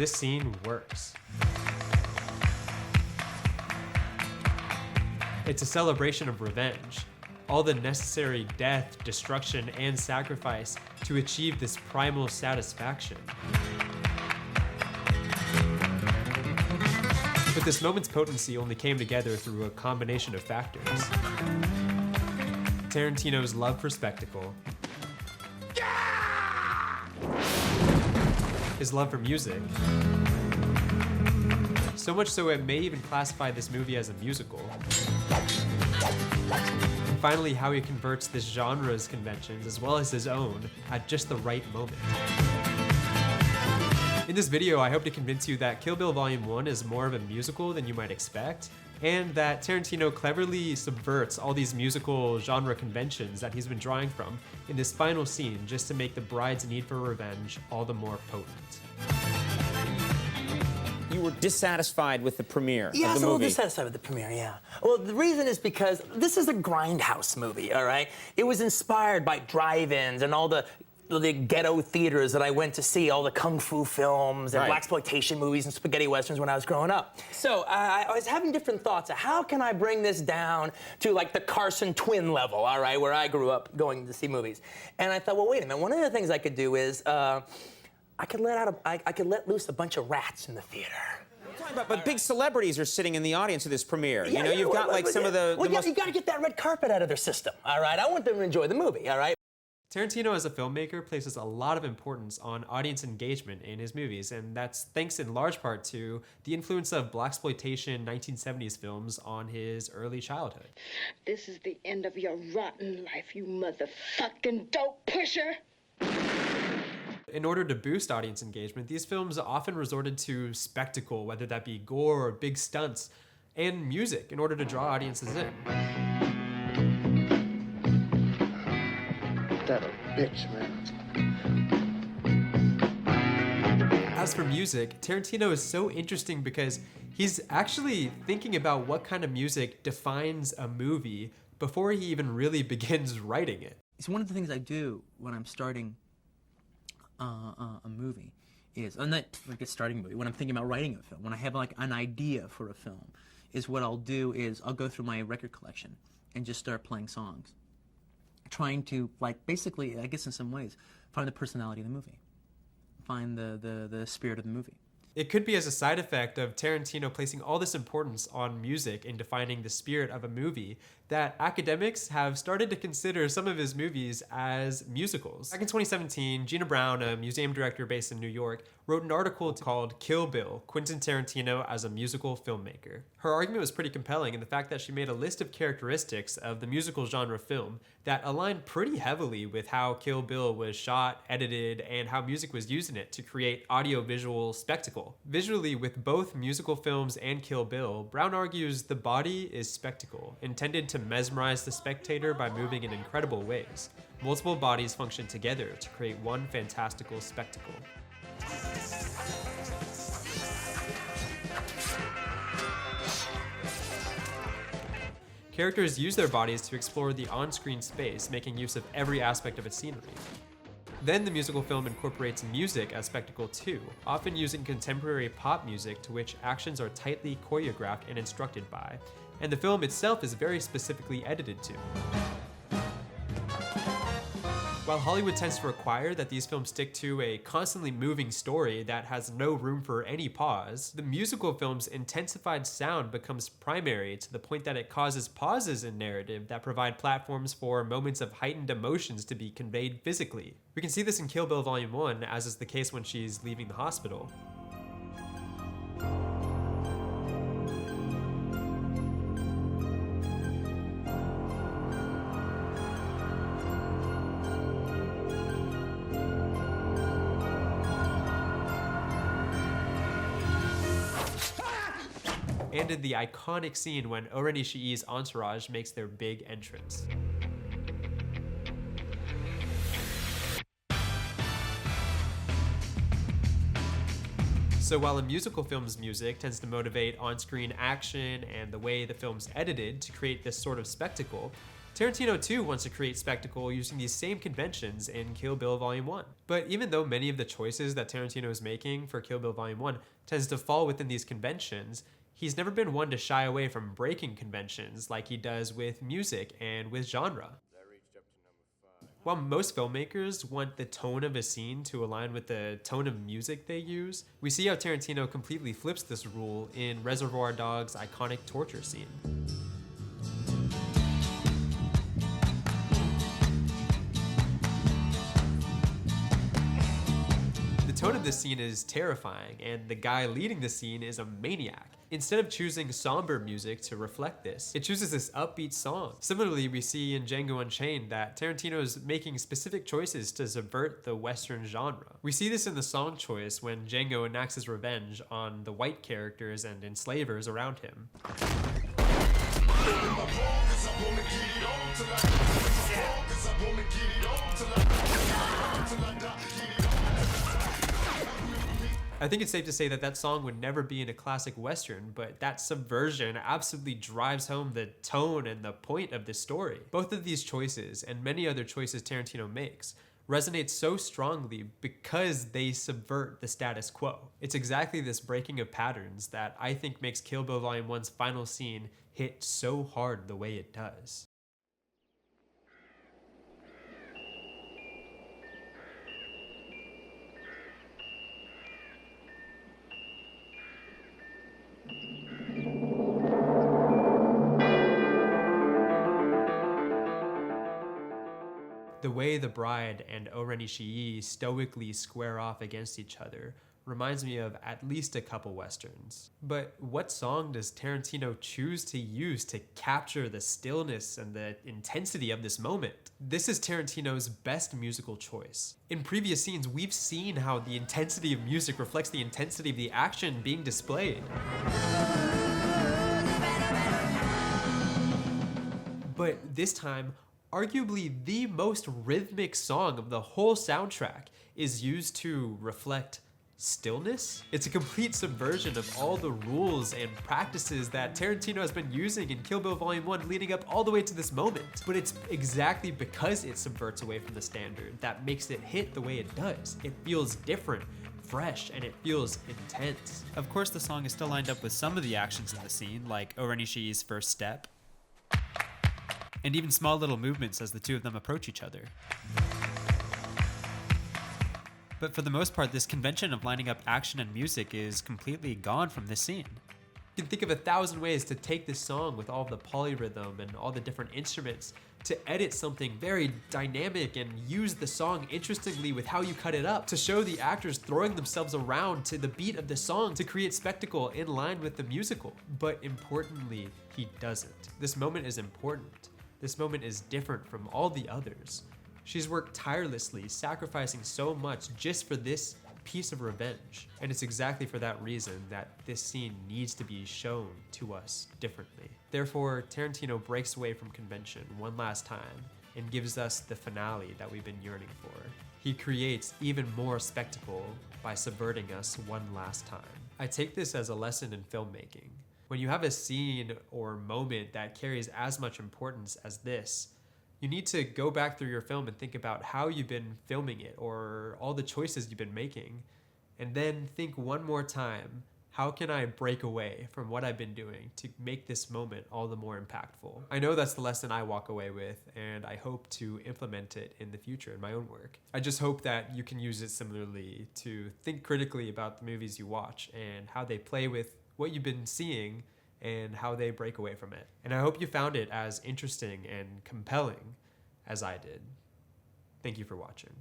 this scene works. It's a celebration of revenge. All the necessary death, destruction, and sacrifice to achieve this primal satisfaction. But this moment's potency only came together through a combination of factors. Tarantino's love for spectacle, his love for music, so much so it may even classify this movie as a musical. And finally, how he converts this genre's conventions as well as his own at just the right moment. In this video, I hope to convince you that Kill Bill Volume 1 is more of a musical than you might expect, and that Tarantino cleverly subverts all these musical genre conventions that he's been drawing from in this final scene just to make the bride's need for revenge all the more potent. You were dissatisfied with the premiere of the movie. Yeah, I was a little dissatisfied with the premiere, yeah. Well, the reason is because this is a grindhouse movie, all right? It was inspired by drive-ins and all the ghetto theaters that I went to see, all the kung fu films and blaxploitation movies and spaghetti westerns when I was growing up. So I was having different thoughts of how can I bring this down to like the Carson twin level, all right, where I grew up going to see movies. And I thought, well, wait a minute, one of the things I could do is I could let loose a bunch of rats in the theater. But big celebrities are sitting in the audience of this premiere. You know, you've got like some of the most... you got to get that red carpet out of their system, all right? I want them to enjoy the movie, all right? Tarantino as a filmmaker places a lot of importance on audience engagement in his movies, and that's thanks in large part to the influence of blaxploitation 1970s films on his early childhood. This is the end of your rotten life, you motherfucking dope pusher! In order to boost audience engagement, these films often resorted to spectacle, whether that be gore or big stunts, and music in order to draw audiences in. That a bitch, man. As for music, Tarantino is so interesting because he's actually thinking about what kind of music defines a movie before he even really begins writing it. It's one of the things I do when I'm starting a movie is, not like a starting movie, when I'm thinking about writing a film, when I have like an idea for a film, is what I'll do is I'll go through my record collection and just start playing songs. Trying to, like, basically, I guess in some ways, find the personality of the movie. Find the spirit of the movie. It could be as a side effect of Tarantino placing all this importance on music in defining the spirit of a movie that academics have started to consider some of his movies as musicals. Back in 2017, Gina Brown, a museum director based in New York, wrote an article called Kill Bill, Quentin Tarantino as a Musical Filmmaker. Her argument was pretty compelling in the fact that she made a list of characteristics of the musical genre film that aligned pretty heavily with how Kill Bill was shot, edited, and how music was used in it to create audio-visual spectacle. Visually, with both musical films and Kill Bill, Brown argues the body is spectacle, intended to mesmerize the spectator by moving in incredible ways. Multiple bodies function together to create one fantastical spectacle. Characters use their bodies to explore the on-screen space, making use of every aspect of its scenery. Then the musical film incorporates music as spectacle too, often using contemporary pop music to which actions are tightly choreographed and instructed by, and the film itself is very specifically edited to. While Hollywood tends to require that these films stick to a constantly moving story that has no room for any pause, the musical film's intensified sound becomes primary to the point that it causes pauses in narrative that provide platforms for moments of heightened emotions to be conveyed physically. We can see this in Kill Bill Volume 1, as is the case when she's leaving the hospital. And in the iconic scene when O-Ren Ishii's entourage makes their big entrance. So while a musical film's music tends to motivate on-screen action and the way the film's edited to create this sort of spectacle, Tarantino too wants to create spectacle using these same conventions in Kill Bill Volume 1. But even though many of the choices that Tarantino is making for Kill Bill Volume 1 tends to fall within these conventions, he's never been one to shy away from breaking conventions like he does with music and with genre. While most filmmakers want the tone of a scene to align with the tone of music they use, we see how Tarantino completely flips this rule in Reservoir Dogs' iconic torture scene. The tone of this scene is terrifying, and the guy leading the scene is a maniac. Instead of choosing somber music to reflect this, it chooses this upbeat song. Similarly, we see in Django Unchained that Tarantino is making specific choices to subvert the Western genre. We see this in the song choice when Django enacts his revenge on the white characters and enslavers around him. I think it's safe to say that that song would never be in a classic Western, but that subversion absolutely drives home the tone and the point of this story. Both of these choices, and many other choices Tarantino makes, resonate so strongly because they subvert the status quo. It's exactly this breaking of patterns that I think makes Kill Bill Volume 1's final scene hit so hard the way it does. The way the bride and O-Ren Ishii stoically square off against each other reminds me of at least a couple Westerns. But what song does Tarantino choose to use to capture the stillness and the intensity of this moment? This is Tarantino's best musical choice. In previous scenes, we've seen how the intensity of music reflects the intensity of the action being displayed. But this time, arguably the most rhythmic song of the whole soundtrack is used to reflect stillness. It's a complete subversion of all the rules and practices that Tarantino has been using in Kill Bill Volume 1 leading up all the way to this moment. But it's exactly because it subverts away from the standard that makes it hit the way it does. It feels different, fresh, and it feels intense. Of course, the song is still lined up with some of the actions in the scene, like O-Ren Ishii's first step, and even small little movements as the two of them approach each other. But for the most part, this convention of lining up action and music is completely gone from this scene. You can think of 1,000 ways to take this song with all the polyrhythm and all the different instruments to edit something very dynamic and use the song interestingly with how you cut it up, to show the actors throwing themselves around to the beat of the song to create spectacle in line with the musical. But importantly, he doesn't. This moment is important. This moment is different from all the others. She's worked tirelessly, sacrificing so much just for this piece of revenge. And it's exactly for that reason that this scene needs to be shown to us differently. Therefore, Tarantino breaks away from convention one last time and gives us the finale that we've been yearning for. He creates even more spectacle by subverting us one last time. I take this as a lesson in filmmaking. When you have a scene or moment that carries as much importance as this, you need to go back through your film and think about how you've been filming it or all the choices you've been making, and then think one more time, how can I break away from what I've been doing to make this moment all the more impactful? I know that's the lesson I walk away with, and I hope to implement it in the future in my own work. I just hope that you can use it similarly to think critically about the movies you watch and how they play with what you've been seeing and how they break away from it. And I hope you found it as interesting and compelling as I did. Thank you for watching.